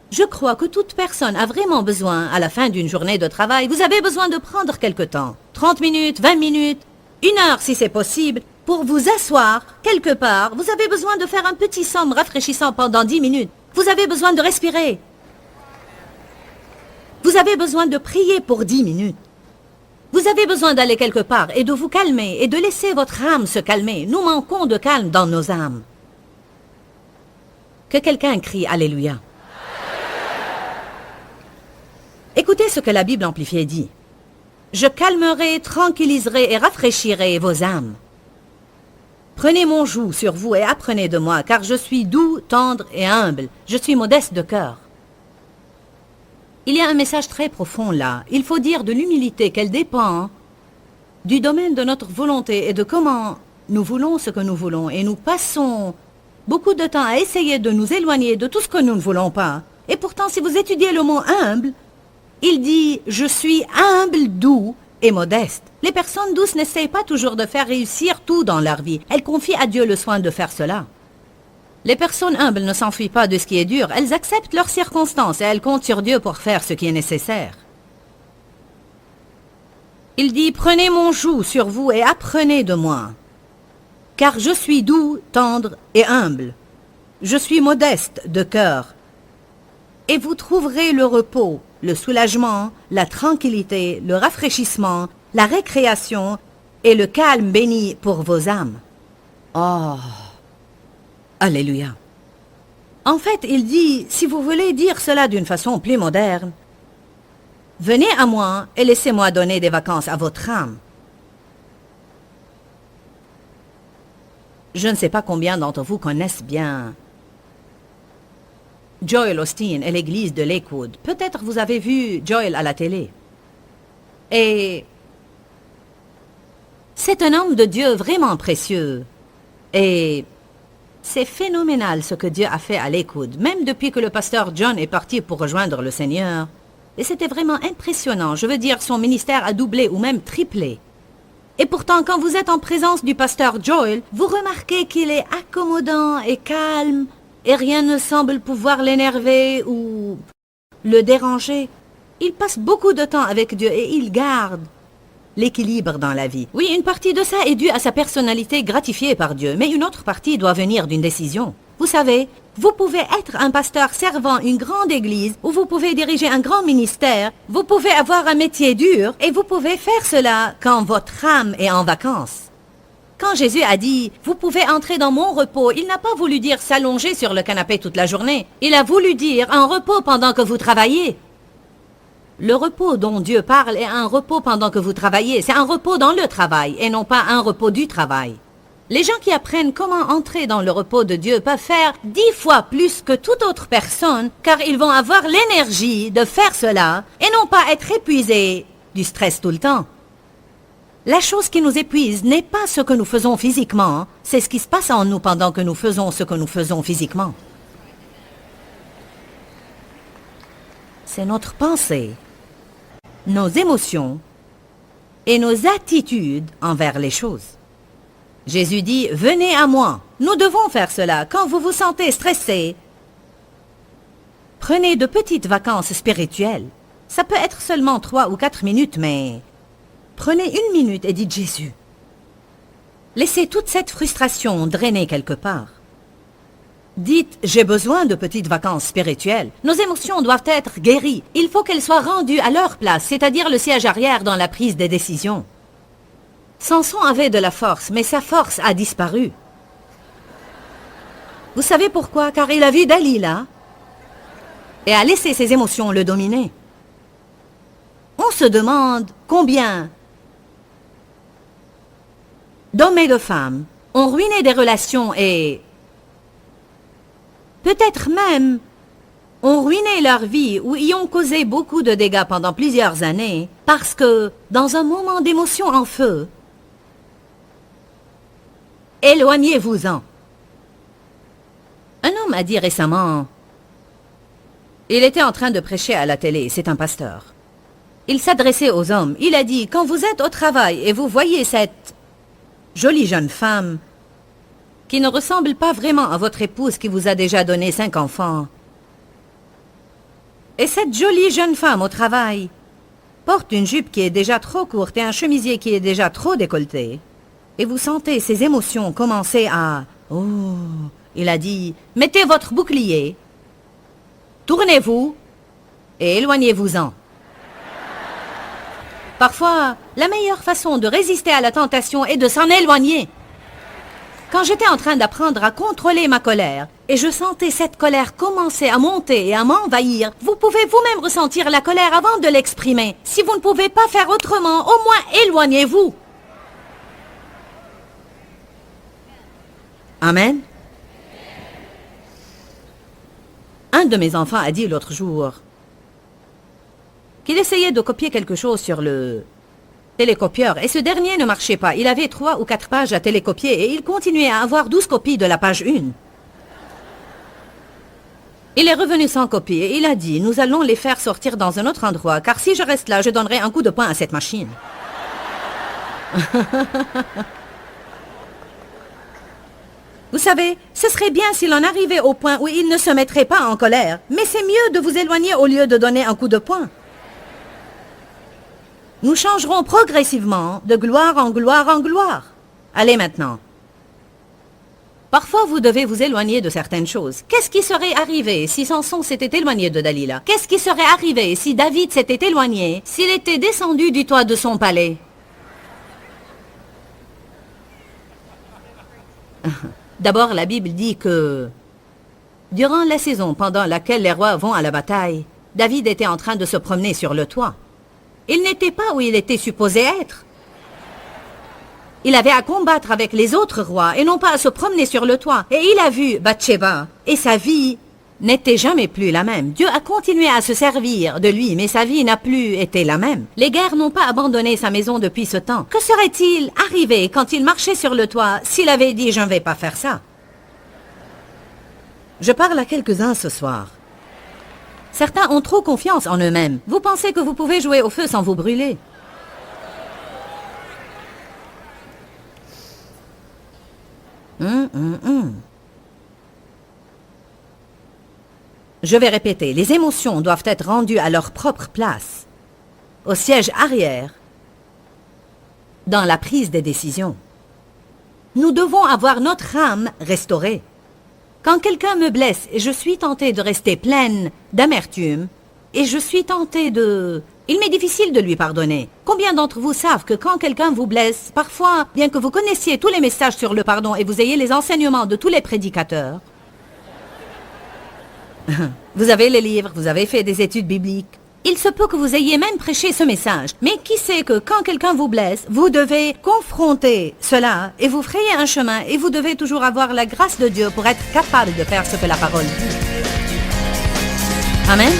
Je crois que toute personne a vraiment besoin, à la fin d'une journée de travail, vous avez besoin de prendre quelque temps, 30 minutes, 20 minutes, 1 heure si c'est possible, pour vous asseoir quelque part. Vous avez besoin de faire un petit somme rafraîchissant pendant 10 minutes. Vous avez besoin de respirer. Vous avez besoin de prier pour 10 minutes. Vous avez besoin d'aller quelque part et de vous calmer et de laisser votre âme se calmer. Nous manquons de calme dans nos âmes. Que quelqu'un crie Alléluia. Écoutez ce que la Bible amplifiée dit. Je calmerai, tranquilliserai et rafraîchirai vos âmes. Prenez mon joug sur vous et apprenez de moi, car je suis doux, tendre et humble. Je suis modeste de cœur. Il y a un message très profond là. Il faut dire de l'humilité qu'elle dépend du domaine de notre volonté et de comment nous voulons ce que nous voulons. Et nous passons beaucoup de temps à essayer de nous éloigner de tout ce que nous ne voulons pas. Et pourtant, si vous étudiez le mot humble, il dit « Je suis humble, doux et modeste ». Les personnes douces n'essayent pas toujours de faire réussir tout dans leur vie. Elles confient à Dieu le soin de faire cela. Les personnes humbles ne s'enfuient pas de ce qui est dur. Elles acceptent leurs circonstances et elles comptent sur Dieu pour faire ce qui est nécessaire. Il dit « Prenez mon joug sur vous et apprenez de moi, car je suis doux, tendre et humble. Je suis modeste de cœur. Et vous trouverez le repos, le soulagement, la tranquillité, le rafraîchissement, la récréation et le calme béni pour vos âmes. » Oh, Alléluia. En fait, il dit, si vous voulez dire cela d'une façon plus moderne, venez à moi et laissez-moi donner des vacances à votre âme. Je ne sais pas combien d'entre vous connaissent bien Joel Osteen et l'église de Lakewood. Peut-être vous avez vu Joel à la télé. Et c'est un homme de Dieu vraiment précieux. Et c'est phénoménal ce que Dieu a fait à Lakewood, même depuis que le pasteur John est parti pour rejoindre le Seigneur. Et c'était vraiment impressionnant. Je veux dire, son ministère a doublé ou même triplé. Et pourtant, quand vous êtes en présence du pasteur Joel, vous remarquez qu'il est accommodant et calme, et rien ne semble pouvoir l'énerver ou le déranger. Il passe beaucoup de temps avec Dieu et il garde l'équilibre dans la vie. Oui, une partie de ça est due à sa personnalité gratifiée par Dieu, mais une autre partie doit venir d'une décision. Vous savez, vous pouvez être un pasteur servant une grande église, ou vous pouvez diriger un grand ministère, vous pouvez avoir un métier dur, et vous pouvez faire cela quand votre âme est en vacances. Quand Jésus a dit « Vous pouvez entrer dans mon repos », il n'a pas voulu dire s'allonger sur le canapé toute la journée. Il a voulu dire un repos pendant que vous travaillez. Le repos dont Dieu parle est un repos pendant que vous travaillez. C'est un repos dans le travail et non pas un repos du travail. Les gens qui apprennent comment entrer dans le repos de Dieu peuvent faire 10 fois plus que toute autre personne car ils vont avoir l'énergie de faire cela et non pas être épuisés du stress tout le temps. La chose qui nous épuise n'est pas ce que nous faisons physiquement, c'est ce qui se passe en nous pendant que nous faisons ce que nous faisons physiquement. C'est notre pensée, nos émotions et nos attitudes envers les choses. Jésus dit « Venez à moi ». Nous devons faire cela. Quand vous vous sentez stressé, prenez de petites vacances spirituelles. Ça peut être seulement 3 ou 4 minutes, mais prenez 1 minute et dites « Jésus ». Laissez toute cette frustration drainer quelque part. Dites « J'ai besoin de petites vacances spirituelles ». Nos émotions doivent être guéries. Il faut qu'elles soient rendues à leur place, c'est-à-dire le siège arrière dans la prise des décisions. Samson avait de la force, mais sa force a disparu. Vous savez pourquoi? Car il a vu Dalila et a laissé ses émotions le dominer. On se demande combien d'hommes et de femmes ont ruiné des relations et peut-être même ont ruiné leur vie ou y ont causé beaucoup de dégâts pendant plusieurs années parce que, dans un moment d'émotion en feu, éloignez-vous-en. Un homme a dit récemment, il était en train de prêcher à la télé, c'est un pasteur. Il s'adressait aux hommes, il a dit, quand vous êtes au travail et vous voyez cette jolie jeune femme qui ne ressemble pas vraiment à votre épouse qui vous a déjà donné 5 enfants, et cette jolie jeune femme au travail porte une jupe qui est déjà trop courte et un chemisier qui est déjà trop décolleté, et vous sentez ces émotions commencer à... Oh, il a dit, mettez votre bouclier, tournez-vous et éloignez-vous-en. Parfois, la meilleure façon de résister à la tentation est de s'en éloigner. Quand j'étais en train d'apprendre à contrôler ma colère, et je sentais cette colère commencer à monter et à m'envahir, vous pouvez vous-même ressentir la colère avant de l'exprimer. Si vous ne pouvez pas faire autrement, au moins éloignez-vous. Amen. Un de mes enfants a dit l'autre jour qu'il essayait de copier quelque chose sur le télécopieur et ce dernier ne marchait pas. Il avait 3 ou 4 pages à télécopier et il continuait à avoir 12 copies de la page 1. Il est revenu sans copie et il a dit « Nous allons les faire sortir dans un autre endroit car si je reste là, je donnerai un coup de poing à cette machine. » Vous savez, ce serait bien s'il en arrivait au point où il ne se mettrait pas en colère. Mais c'est mieux de vous éloigner au lieu de donner un coup de poing. Nous changerons progressivement de gloire en gloire en gloire. Allez maintenant. Parfois, vous devez vous éloigner de certaines choses. Qu'est-ce qui serait arrivé si Samson s'était éloigné de Dalila? Qu'est-ce qui serait arrivé si David s'était éloigné, s'il était descendu du toit de son palais? D'abord, la Bible dit que, durant la saison pendant laquelle les rois vont à la bataille, David était en train de se promener sur le toit. Il n'était pas où il était supposé être. Il avait à combattre avec les autres rois et non pas à se promener sur le toit. Et il a vu Bathsheba et sa vie n'était jamais plus la même. Dieu a continué à se servir de lui, mais sa vie n'a plus été la même. Les guerres n'ont pas abandonné sa maison depuis ce temps. Que serait-il arrivé quand il marchait sur le toit s'il avait dit « Je ne vais pas faire ça » ? Je parle à quelques-uns ce soir. Certains ont trop confiance en eux-mêmes. Vous pensez que vous pouvez jouer au feu sans vous brûler. Je vais répéter, les émotions doivent être rendues à leur propre place, au siège arrière, dans la prise des décisions. Nous devons avoir notre âme restaurée. Quand quelqu'un me blesse et je suis tentée de rester pleine d'amertume, et je suis tentée de... Il m'est difficile de lui pardonner. Combien d'entre vous savent que quand quelqu'un vous blesse, parfois, bien que vous connaissiez tous les messages sur le pardon et vous ayez les enseignements de tous les prédicateurs, vous avez les livres, vous avez fait des études bibliques, il se peut que vous ayez même prêché ce message. Mais qui sait que quand quelqu'un vous blesse, vous devez confronter cela et vous frayez un chemin et vous devez toujours avoir la grâce de Dieu pour être capable de faire ce que la parole dit. Amen.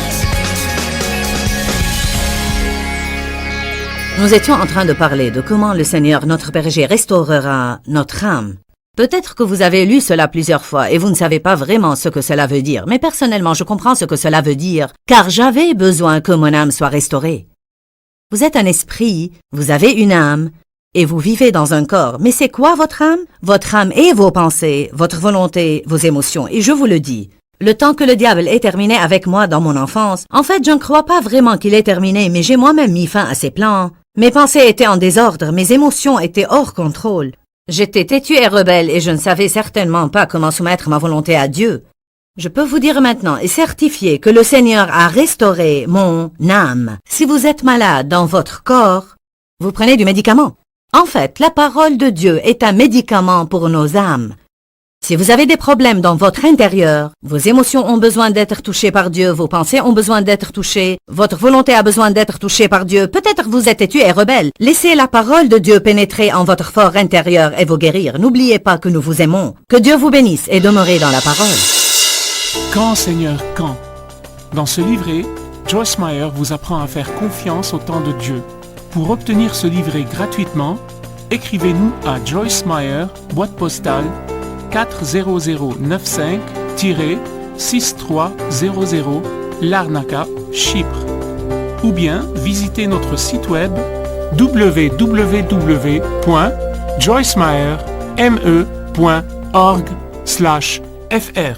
Nous étions en train de parler de comment le Seigneur, notre berger, restaurera notre âme. Peut-être que vous avez lu cela plusieurs fois et vous ne savez pas vraiment ce que cela veut dire, mais personnellement, je comprends ce que cela veut dire, car j'avais besoin que mon âme soit restaurée. Vous êtes un esprit, vous avez une âme, et vous vivez dans un corps. Mais c'est quoi votre âme? Votre âme est vos pensées, votre volonté, vos émotions, et je vous le dis. Le temps que le diable ait terminé avec moi dans mon enfance, en fait, je ne crois pas vraiment qu'il ait terminé, mais j'ai moi-même mis fin à ses plans. Mes pensées étaient en désordre, mes émotions étaient hors contrôle. J'étais têtue et rebelle et je ne savais certainement pas comment soumettre ma volonté à Dieu. Je peux vous dire maintenant et certifier que le Seigneur a restauré mon âme. Si vous êtes malade dans votre corps, vous prenez du médicament. En fait, la parole de Dieu est un médicament pour nos âmes. Si vous avez des problèmes dans votre intérieur, vos émotions ont besoin d'être touchées par Dieu, vos pensées ont besoin d'être touchées, votre volonté a besoin d'être touchée par Dieu, peut-être vous êtes têtu et rebelle. Laissez la parole de Dieu pénétrer en votre fort intérieur et vous guérir. N'oubliez pas que nous vous aimons. Que Dieu vous bénisse et demeurez dans la parole. Quand, Seigneur, quand? Dans ce livret, Joyce Meyer vous apprend à faire confiance au temps de Dieu. Pour obtenir ce livret gratuitement, écrivez-nous à Joyce Meyer, boîte postale 40095-6300 Larnaca, Chypre. Ou bien visitez notre site web www.joycemeyer.org/fr.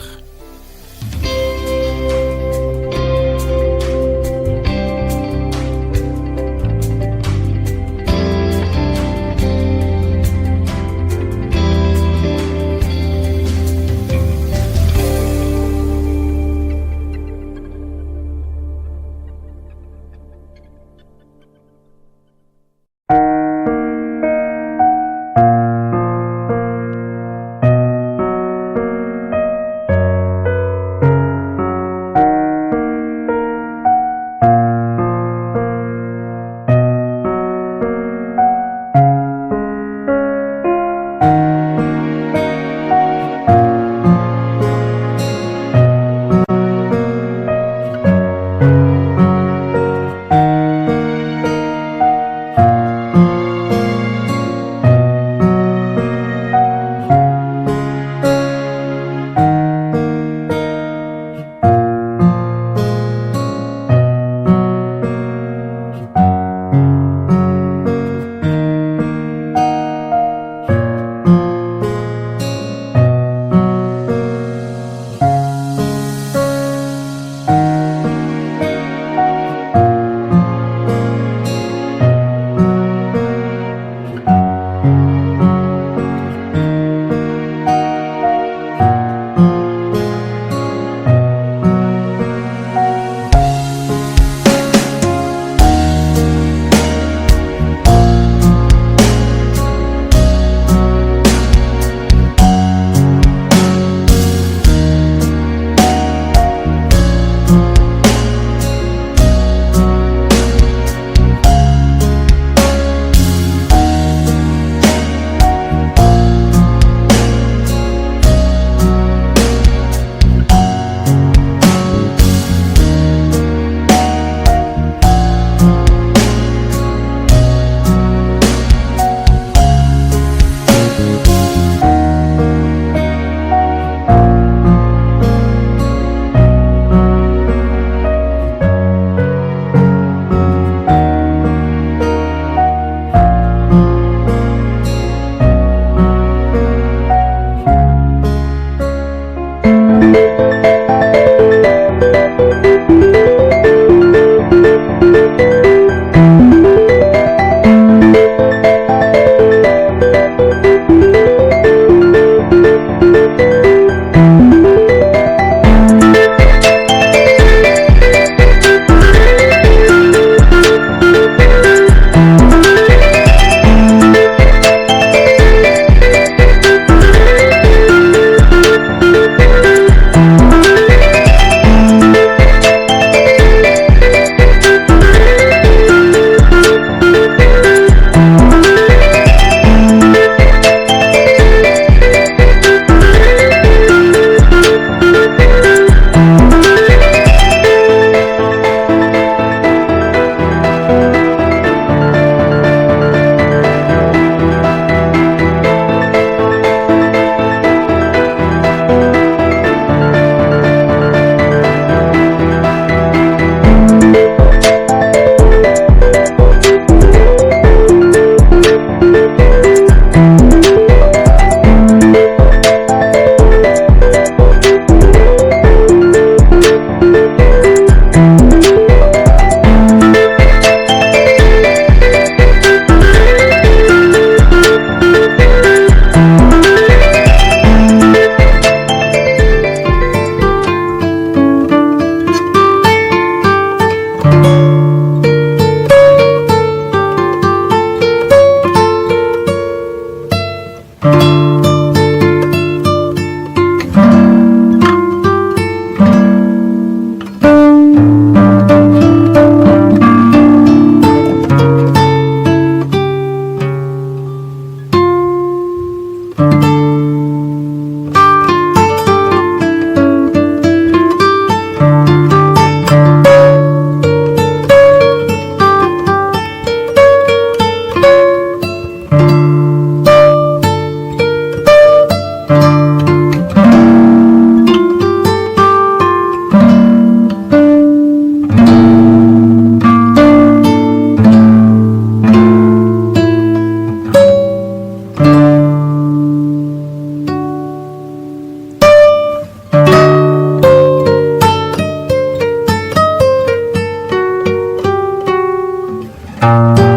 Bible.